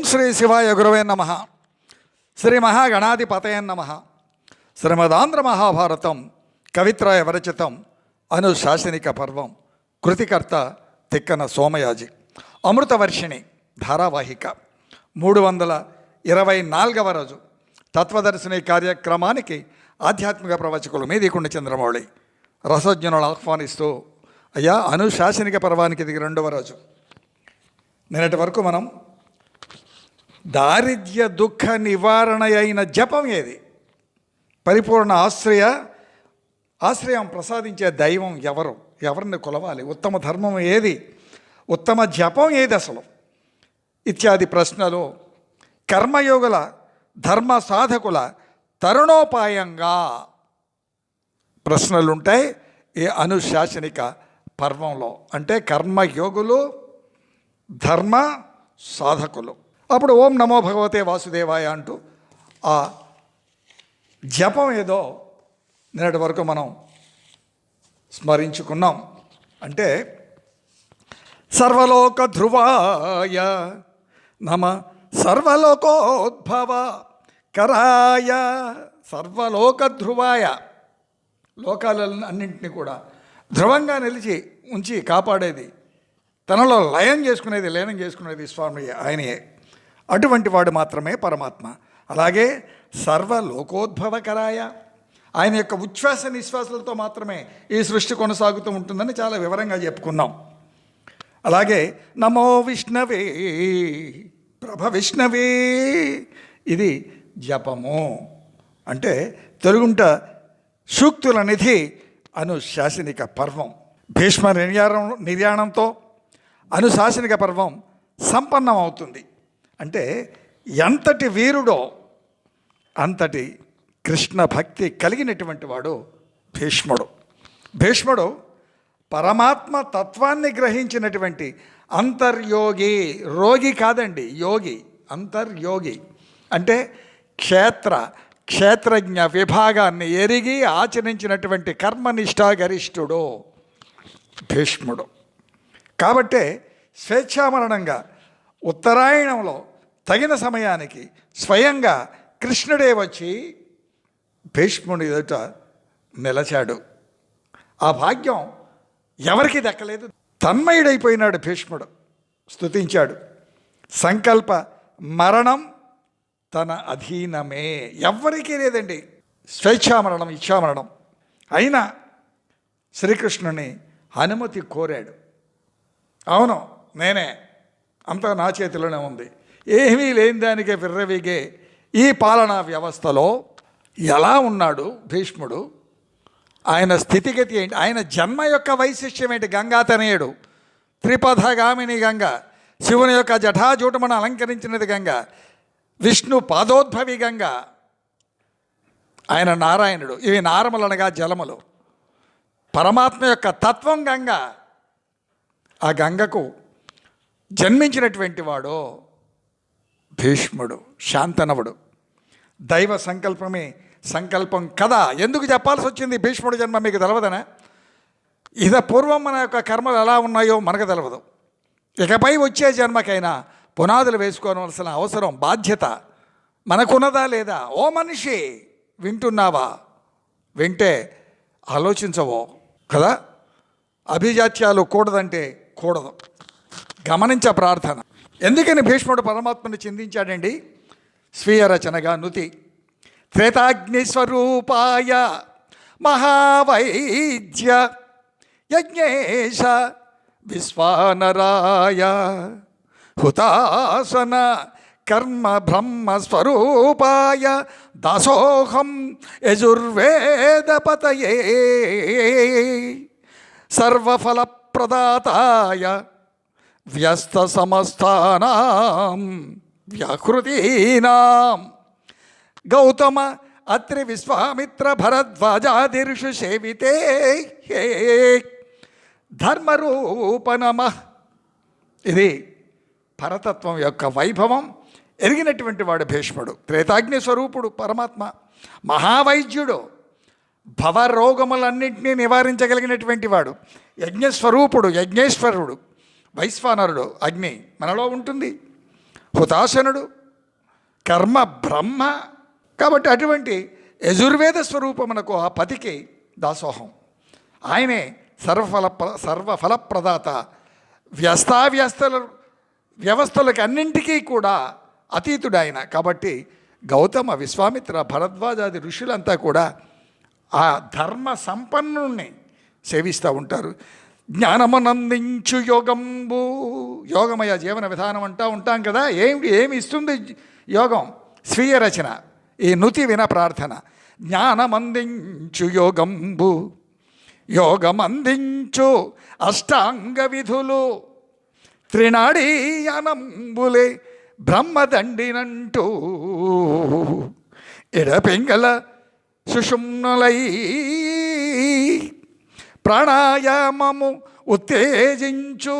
శ్రీ శివాయ గురవే నమ. శ్రీ మహాగణాధిపతయ నమ. శ్రీమదాంధ్ర మహాభారతం కవిత్రాయ విరచితం అనుశాసనిక పర్వం. కృతికర్త తిక్కన సోమయాజి. అమృతవర్షిణి ధారావాహిక 324వ రోజు తత్వదర్శిని కార్యక్రమానికి ఆధ్యాత్మిక ప్రవచకులు మీదికుండి చంద్రమౌళి రసజ్ఞులను ఆహ్వానిస్తూ, అయ్యా అనుశాసనిక పర్వానికి ఇది 2వ రోజు. నిన్నటి వరకు మనం దారిద్ర్య దుఃఖ నివారణ అయిన జపం ఏది, పరిపూర్ణ ఆశ్రయం ప్రసాదించే దైవం ఎవరు, ఎవరిని కొలవాలి, ఉత్తమ ధర్మం ఏది, ఉత్తమ జపం ఏది అసలు ఇత్యాది ప్రశ్నలు కర్మయోగుల ధర్మ సాధకుల తరుణోపాయంగా ప్రశ్నలుంటాయి ఈ అనుశాసనిక పర్వంలో. అంటే కర్మయోగులు, ధర్మ సాధకులు. అప్పుడు ఓం నమో భగవతే వాసుదేవాయ అంటూ ఆ జపం ఏదో నిన్నటి వరకు మనం స్మరించుకున్నాం. అంటే సర్వలోక ధ్రువాయ నమ సర్వలోకోద్భవ కరాయ. సర్వలోక ధ్రువాయ, లోకాలన్నింటినీ కూడా ధ్రువంగా ఉంచి కాపాడేది, తనలో లీనం చేసుకునేది స్వామి ఆయనయే. అటువంటి వాడు మాత్రమే పరమాత్మ. అలాగే సర్వలోకోద్భవకరాయ, ఆయన యొక్క ఉచ్ఛ్వాస నిశ్వాసాలతో మాత్రమే ఈ సృష్టి కొనసాగుతూ ఉంటుందని చాలా వివరంగా చెప్పుకున్నాం. అలాగే నమో విష్ణవే ప్రభ విష్ణవే, ఇది జపము. అంటే తెలుగుంట సూక్తుల నిధి అనుశాసనిక పర్వం. భీష్మ నిర్యాణంతో అనుశాసనిక పర్వం సంపన్నం అవుతుంది. అంటే ఎంతటి వీరుడో అంతటి కృష్ణ భక్తి కలిగినటువంటి వాడు భీష్ముడు. భీష్ముడు పరమాత్మ తత్వాన్ని గ్రహించినటువంటి అంతర్యోగి. రోగి కాదండి, యోగి, అంతర్యోగి. అంటే క్షేత్రజ్ఞ విభాగాన్ని ఎరిగి ఆచరించినటువంటి కర్మనిష్టాగరిష్ఠుడు భీష్ముడు. కాబట్టే స్వేచ్ఛామరణంగా ఉత్తరాయణంలో తగిన సమయానికి స్వయంగా కృష్ణుడే వచ్చి భీష్ముడి ఎదుట నిలచాడు. ఆ భాగ్యం ఎవరికి దక్కలేదు. తన్మయుడైపోయినాడు భీష్ముడు. స్తుతించాడు. సంకల్ప మరణం తన అధీనమే, ఎవ్వరికీ లేదండి స్వేచ్ఛామరణం, ఇచ్ఛామరణం. అయినా శ్రీకృష్ణుని అనుమతి కోరాడు. అవును, నేనే, అంతా నా చేతిలోనే ఉంది, ఏమీ లేని దానికే విర్రవిగే ఈ పాలనా వ్యవస్థలో ఎలా ఉన్నాడు భీష్ముడు, ఆయన స్థితిగతి ఏంటి, ఆయన జన్మ యొక్క వైశిష్ట్యం ఏంటి? గంగాతనయుడు, త్రిపథగామిని గంగ, శివుని యొక్క జటాజూటమును అలంకరించినది గంగ, విష్ణు పాదోద్భవి గంగ, ఆయన నారాయణుడు. ఇవి నారములనగా జలములు. పరమాత్మ యొక్క తత్వం గంగ. ఆ గంగకు జన్మించినటువంటి వాడు భీష్ముడు, శాంతనవుడు. దైవ సంకల్పమే సంకల్పం కదా. ఎందుకు చెప్పాల్సి వచ్చింది భీష్ముడు జన్మ? మీకు తెలవదనా? పూర్వం మన యొక్క కర్మలు ఎలా ఉన్నాయో మనకు తెలవదు. ఇకపై వచ్చే జన్మకైనా పునాదులు వేసుకోవాల్సిన అవసరం, బాధ్యత మనకున్నదా లేదా? ఓ మనిషి, వింటున్నావా? వింటే ఆలోచించవో కదా. అభిజాత్యాలు కూడదంటే కూడదు. గమనించ ప్రార్థన. ఎందుకని భీష్ముడు పరమాత్మను చిందించాడండి? స్వీయ రచనగా నుతి. త్రేతాగ్నిస్వరూపాయ మహావైద్య యజ్ఞేశ విశ్వానరాయ హుతాసన కర్మ బ్రహ్మస్వరూపాయ దాసోహం యజుర్వేదపతయే సర్వఫలప్రదాతాయ వ్యస్త సమస్తానాం వ్యాకృతీనాం గౌతమ అత్రి విశ్వామిత్ర భరద్వాజాదిర్షు సేవితే ధర్మరూప నమః. ఇది పరతత్వం యొక్క వైభవం ఎరిగినటువంటి వాడు భీష్ముడు. త్రేతాగ్ని స్వరూపుడు పరమాత్మ, మహావైద్యుడు, భవరోగములన్నింటినీ నివారించగలిగినటువంటి వాడు, యజ్ఞస్వరూపుడు, యజ్ఞేశ్వరుడు, వైశ్వానరుడు, అగ్ని మనలో ఉంటుంది. హుతాశనుడు, కర్మ బ్రహ్మ. కాబట్టి అటువంటి యజుర్వేద స్వరూపమునకు ఆ పతికి దాసోహం. ఆయనే సర్వఫలప్రదాత. వ్యవస్థలకు అన్నింటికీ కూడా అతీతుడు ఆయన. కాబట్టి గౌతమ, విశ్వామిత్ర, భరద్వాజాది ఋషులంతా కూడా ఆ ధర్మ సంపన్నుణ్ణి సేవిస్తూ ఉంటారు. జ్ఞానమునందించు యోగంబు, యోగమయ జీవన విధానం అంటూ ఉంటాం కదా. ఏమి ఇస్తుంది యోగం? స్వీయ రచన, ఈ నుతి విన ప్రార్థన. జ్ఞానమందించు యోగంబు, యోగమందించు అష్టాంగ విధులు, త్రినాడీయనంబులే బ్రహ్మదండినంటూ, ఎడపెంగల సుషుమ్నులై ప్రాణాయామము ఉత్తేజించు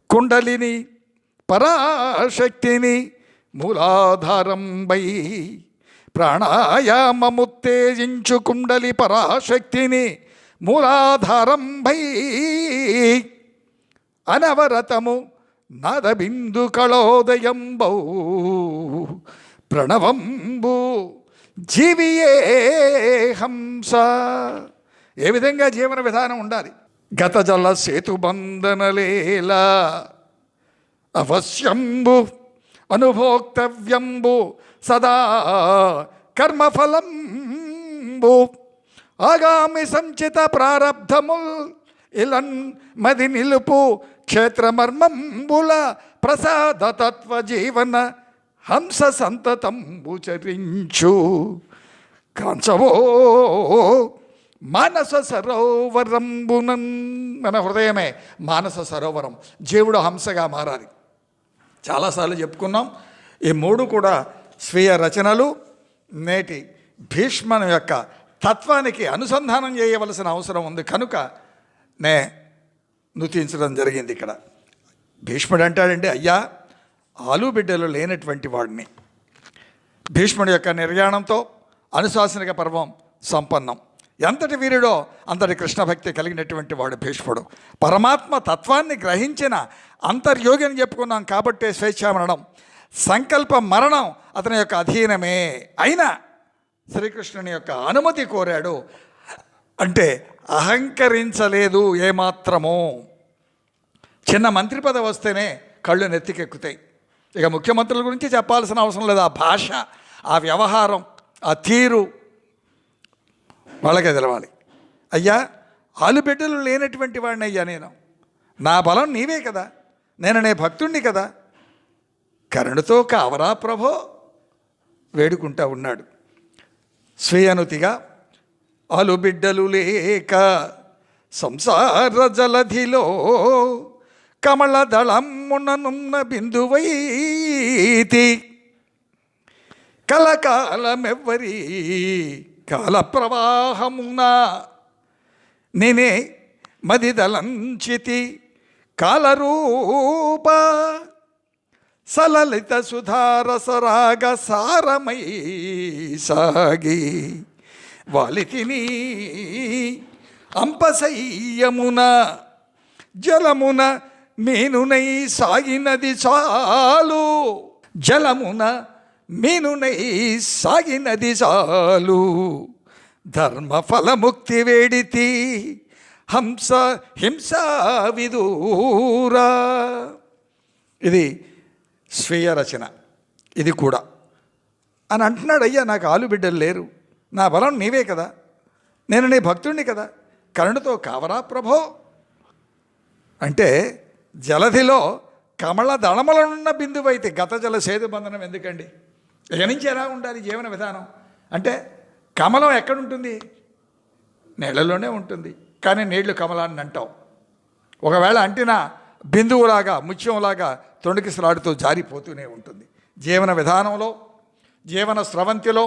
కుండలిని పరాశక్తిని మూలాధారంబై. ప్రాణాయామముత్తేజించు కుండలి పరాశక్తిని మూలాధారంబై. అనవరతము నాదబిందు కళోదయంబౌ ప్రణవంబు జీవియే హంస. ఏ విధంగా జీవన విధానం ఉండాలి? గత జల సేతుబంధనలేలా అవశ్యంబు అనుభోక్తవ్యంబు సదా కర్మఫలంబు. ఆగామి సంచిత ప్రారబ్ధముల్ ఇలన్ మది నిలుపు క్షేత్రమర్మంబుల ప్రసాదతత్వ జీవన హంస సంతతంబు చరించు. కాంచవో మానస సరోవరంబునం. మన హృదయమే మానస సరోవరం. జీవుడు హంసగా మారాలి. చాలాసార్లు చెప్పుకున్నాం. ఈ మూడు కూడా స్వీయ రచనలు. నేటి భీష్మను యొక్క తత్వానికి అనుసంధానం చేయవలసిన అవసరం ఉంది కనుక నే నుతించడం జరిగింది. ఇక్కడ భీష్ముడు అంటాడంటే, అయ్యా ఆలుబిడ్డలు లేనటువంటి వాడిని. భీష్ముడి యొక్క నిర్యాణంతో అనుశాసనిక పర్వం సంపన్నం. ఎంతటి వీరుడో అంతటి కృష్ణభక్తి కలిగినటువంటి వాడు భీష్ముడు. పరమాత్మ తత్వాన్ని గ్రహించిన అంతర్యోగి అని చెప్పుకున్నాం కాబట్టే స్వేచ్ఛామరణం, సంకల్ప మరణం అతని యొక్క అధీనమే. అయినా శ్రీకృష్ణుని యొక్క అనుమతి కోరాడు. అంటే అహంకరించలేదు ఏమాత్రము. చిన్న మంత్రి పదవి వస్తేనే కళ్ళు నెత్తికెక్కుతాయి. ఇక ముఖ్యమంత్రుల గురించి చెప్పాల్సిన అవసరం లేదు. ఆ భాష, ఆ వ్యవహారం, ఆ తీరు వాళ్ళకే తెలవాలి. అయ్యా ఆలుబిడ్డలు లేనటువంటి వాడిని అయ్యా నేను. నా బలం నీవే కదా, నేను నీ భక్తుణ్ణి కదా, కరుణతో కావరా ప్రభో వేడుకుంటా ఉన్నాడు. స్వీయనుతిగా ఆలుబిడ్డలు లేక సంసార జలధిలో కమలదళముననున్న బిందువైతి. కలకాలమెవ్వరి కాల ప్రవాహమున నేనే మదిదలంచితి కాలరూప. సలలిత సుధారసరాగ సారమై సాగి వాలితిని అంపశయ్యమున జలమున మీనునై సాగినది చాలు. జలమున మీనునై సాగినది చాలు. ధర్మఫలముక్తి వేడితి హింసా విదూరా. ఇది స్వీయ రచన. ఇది కూడా అని అంటున్నాడు. అయ్యా నాకు ఆలుబిడ్డలు లేరు, నా బలం నీవే కదా, నేను నీ భక్తుడిని కదా, కరుణతో కావరా ప్రభో అంటే జలధిలో కమల దళములనున్న బిందువైతే గత జల సేతు బంధనం ఎందుకండి? ఇక నుంచి ఎలా ఉండాలి జీవన విధానం అంటే? కమలం ఎక్కడుంటుంది? నీళ్ళలోనే ఉంటుంది. కానీ నీళ్లు కమలాన్ని అంటావు. ఒకవేళ అంటినా బిందువులాగా ముత్యంలాగా తొణికిసలాడుతూ జారిపోతూనే ఉంటుంది. జీవన విధానంలో, జీవన స్రవంతిలో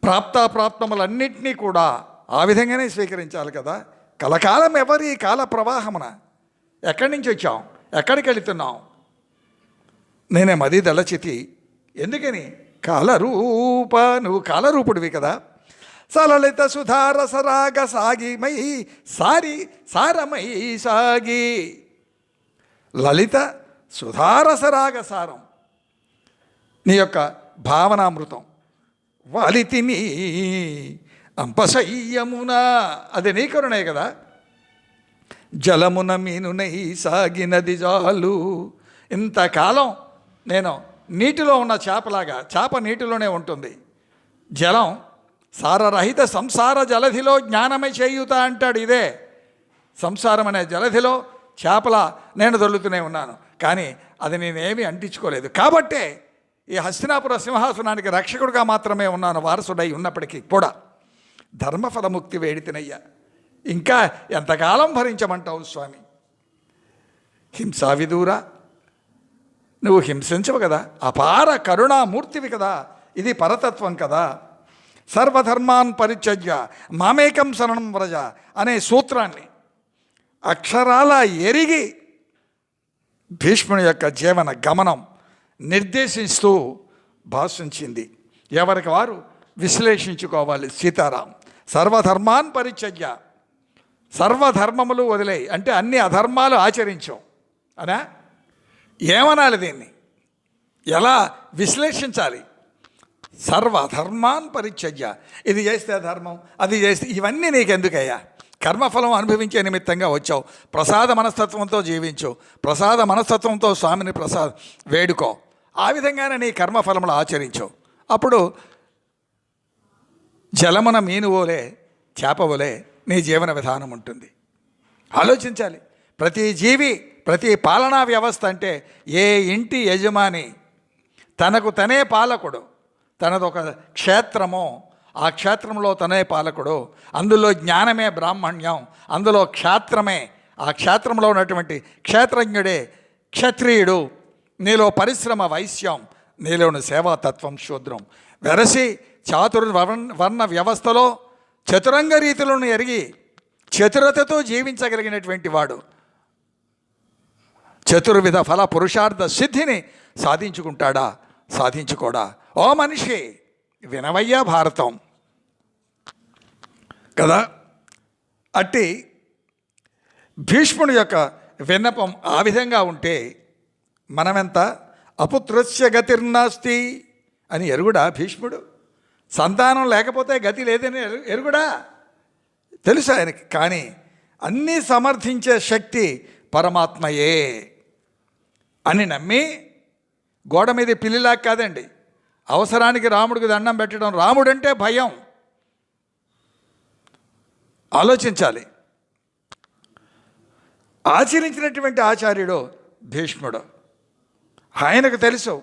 ప్రాప్తాప్రాప్తములన్నింటినీ కూడా ఆ విధంగానే స్వీకరించాలి కదా. కలకాలం ఎవరి కాల ప్రవాహమున ఎక్కడి నుంచి వచ్చాం, ఎక్కడికి వెళుతున్నాం? నేనే మది దళచితి. ఎందుకని? కాలరూప, నువ్వు కాలరూపుడివి కదా. సలలిత సుధారసరాగ సాగిమై సారమై సాగి. లలిత సుధారసరాగసారం, నీ యొక్క భావనామృతం. వాలితిని అంపశయ్యమున, అది నీ కరుణే కదా. జలమున మీనునై సాగినది జాలు. ఇంతకాలం నేను నీటిలో ఉన్న చేపలాగా, చేప నీటిలోనే ఉంటుంది. జలం సారరహిత సంసార జలధిలో జ్ఞానమై చేయుత అంటాడు. ఇదే సంసారం అనే జలధిలో చేపల నేను దొల్లుతూనే ఉన్నాను, కానీ అది నేనేమీ అంటించుకోలేదు. కాబట్టే ఈ హస్తినాపుర సింహాసనానికి రక్షకుడిగా మాత్రమే ఉన్నాను, వారసుడై ఉన్నప్పటికీ కూడా. ధర్మఫలముక్తి వేడితినయ్యా, ఇంకా ఎంతకాలం భరించమంటావు స్వామి? హింసా విదూరా, నువ్వు హింసించవు కదా, అపార కరుణామూర్తివి కదా, ఇది పరతత్వం కదా. సర్వధర్మాన్ పరిత్యజ్య మామేకం శరణం వ్రజ అనే సూత్రాన్ని అక్షరాల ఎరిగి భీష్ముని యొక్క జీవన గమనం నిర్దేశిస్తూ భాషించింది. ఎవరికి వారు విశ్లేషించుకోవాలి. సీతారాం సర్వధర్మాన్ పరిత్యజ్య, సర్వధర్మములు వదిలేయి అంటే అన్ని అధర్మాలు ఆచరించవు అనా? ఏమనాలి దీన్ని? ఎలా విశ్లేషించాలి? సర్వధర్మాన్ పరిత్యజ్య, ఇది చేస్తే ధర్మం, అది చేస్తే, ఇవన్నీ నీకెందుకయ్యా? కర్మఫలం అనుభవించే నిమిత్తంగా వచ్చావు. ప్రసాద మనస్తత్వంతో జీవించు, ప్రసాద మనస్తత్వంతో స్వామిని వేడుకో, ఆ విధంగానే నీ కర్మఫలములు ఆచరించు. అప్పుడు జలమున మీనువోలే చేపవోలే నీ జీవన విధానం ఉంటుంది. ఆలోచించాలి. ప్రతి జీవి, ప్రతి పాలనా వ్యవస్థ అంటే ఏ ఇంటి యజమాని తనకు తనే పాలకుడు, తనదొక క్షేత్రమో ఆ క్షేత్రంలో తనే పాలకుడు, అందులో జ్ఞానమే బ్రాహ్మణ్యం, అందులో క్షేత్రమే, ఆ క్షేత్రంలో ఉన్నటువంటి క్షేత్రజ్ఞుడే క్షత్రియుడు, నీలో వైశ్యం, నీలోని సేవాతత్వం శూద్రం. వెరసి వర్ణ వ్యవస్థలో చతురంగ రీతులను ఎరిగి చతురతతో జీవించగలిగినటువంటి వాడు చతుర్విధ ఫల పురుషార్థ సిద్ధిని సాధించుకుంటాడా, సాధించుకోడా? ఓ మనిషి వినవయ్యా భారతం కదా. అట్టి భీష్ముని యొక్క విన్నపం ఆ విధంగా ఉంటే మనమెంత అపుత్రస్య గతిర్నాస్తి అని ఎరుగుడా భీష్ముడు? సంతానం లేకపోతే గతి లేదని ఎరుగుడా? తెలుసు ఆయనకి. కానీ అన్నీ సమర్థించే శక్తి పరమాత్మయే అని నమ్మి, గోడ మీద పిల్లిలా కాదండి, అవసరానికి రాముడికి దండం పెట్టడం. రాముడంటే భయం. ఆలోచించాలి. ఆచరించినటువంటి ఆచార్యుడు భీష్ముడు. ఆయనకు తెలుసు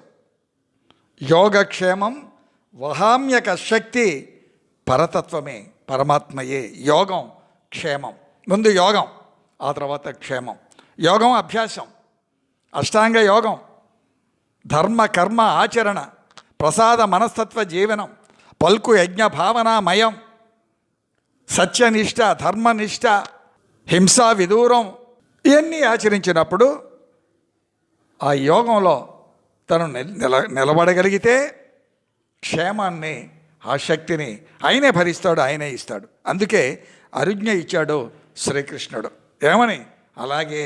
యోగక్షేమం వహామ్యక శక్తి పరతత్వమే, పరమాత్మయే. యోగం క్షేమం, ముందు యోగం, ఆ తర్వాత క్షేమం. యోగం అభ్యాసం, అష్టాంగ యోగం, ధర్మ కర్మ ఆచరణ, ప్రసాద మనస్తత్వ జీవనం, పల్కు యజ్ఞ భావనామయం, సత్యనిష్ట, ధర్మనిష్ట, హింసా విదూరం, ఇవన్నీ ఆచరించినప్పుడు ఆ యోగంలో తను నిలబడగలిగితే క్షేమాన్ని, ఆ శక్తిని ఆయనే భరిస్తాడు, ఆయనే ఇస్తాడు. అందుకే అరుజ్ఞ ఇచ్చాడు శ్రీకృష్ణుడు. ఏమని? అలాగే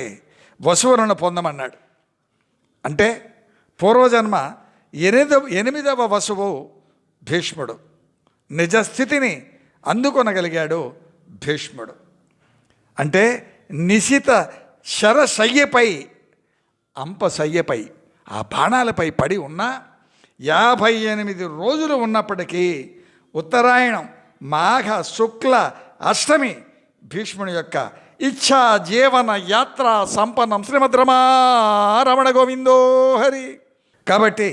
వసువులను పొందమన్నాడు. అంటే పూర్వజన్మ ఎనిమిదవ వసువు భీష్ముడు. నిజస్థితిని అందుకొనగలిగాడు భీష్ముడు. అంటే నిశిత శరశయ్యపై, అంపశయ్యపై, ఆ బాణాలపై పడి ఉన్న 58 రోజులు ఉన్నప్పటికీ ఉత్తరాయణం మాఘ శుక్ల అష్టమి భీష్ముని యొక్క ఇచ్ఛా జీవన యాత్ర సంపన్నం. శ్రీమద్ రమణ గోవిందో హరి. కాబట్టి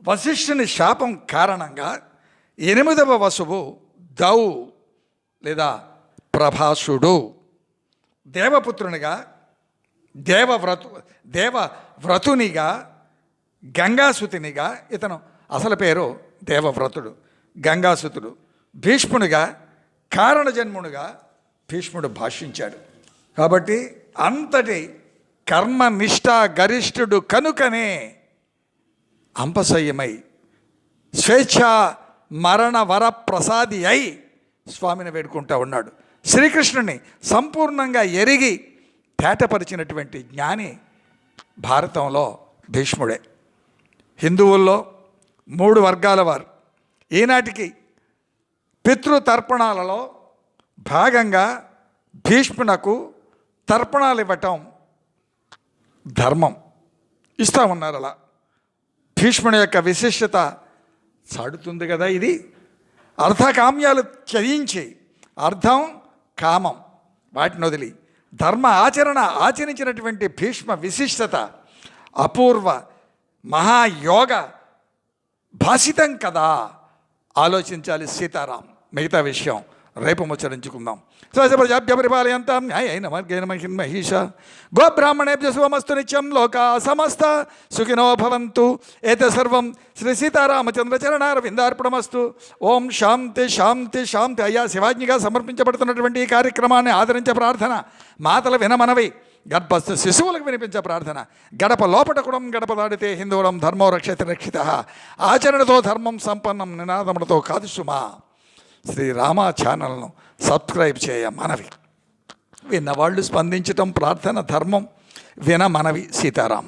వశిష్ఠుని శాపం కారణంగా 8వ వసువు దౌ లేదా ప్రభాసుడు దేవపుత్రునిగా, దేవవ్రతునిగా, గంగాసుతునిగా, ఇతను అసలు పేరు దేవవ్రతుడు, గంగాసుతుడు, భీష్మునిగా కారణజన్మునిగా భీష్ముడు భాషించాడు. కాబట్టి అంతటి కర్మనిష్ట గరిష్ఠుడు కనుకనే అంపశయ్యమై స్వేచ్ఛ మరణ వర ప్రసాది అయి స్వామిని వేడుకుంటూ ఉన్నాడు. శ్రీకృష్ణుని సంపూర్ణంగా ఎరిగి తేటపరిచినటువంటి జ్ఞాని భారతంలో భీష్ముడే. హిందువుల్లో 3 వర్గాల వారు. ఈనాటికి పితృతర్పణాలలో భాగంగా భీష్మునకు తర్పణాలు ఇవ్వటం ధర్మం. ఇస్తూ ఉన్నారు. అలా భీష్ముని యొక్క విశిష్టత చాటుతుంది కదా. ఇది అర్థకామ్యాలు త్యజించి అర్థం కామం వాటిని వదిలి ధర్మ ఆచరణ ఆచరించినటువంటి భీష్మ విశిష్టత అపూర్వ మహాయోగ భాషితం కదా. ఆలోచించాలి సీతారాం. మిగతా విషయం రేపు ముచ్చరించుకుందాం. సహజప్రజాభ్య పరిపాలయంతాం న్యాయేన మార్గేణ మహిష గోబ్రాహ్మణేభ్య శుభమస్తు నిత్యం లోకా సమస్త సుఖినో భవంతు. ఏతసర్వం శ్రీ సీతారామచంద్రచరణారవిందార్పణమస్తు. ఓం శాంతి శాంతి శాంతి. అయ్యా శివాజ్ఞిగా సమర్పించబడుతున్నటువంటి ఈ కార్యక్రమాన్ని ఆదరించే ప్రార్థన, మాతల వినమనవి, గర్భస్థ శిశువులకు వినిపించే ప్రార్థన. గడప లోపట కుడం గడప దాడితే హిందువులం ధర్మో రక్షతి రక్షిత. ఆచరణతో ధర్మం సంపన్నం, నినాదములతో కాదు సుమా. శ్రీరామ ఛానల్ను సబ్స్క్రైబ్ చేయ మనవి. విన్నవాళ్ళు స్పందించటం ప్రార్థన ధర్మం. విన మనవి. సీతారాం.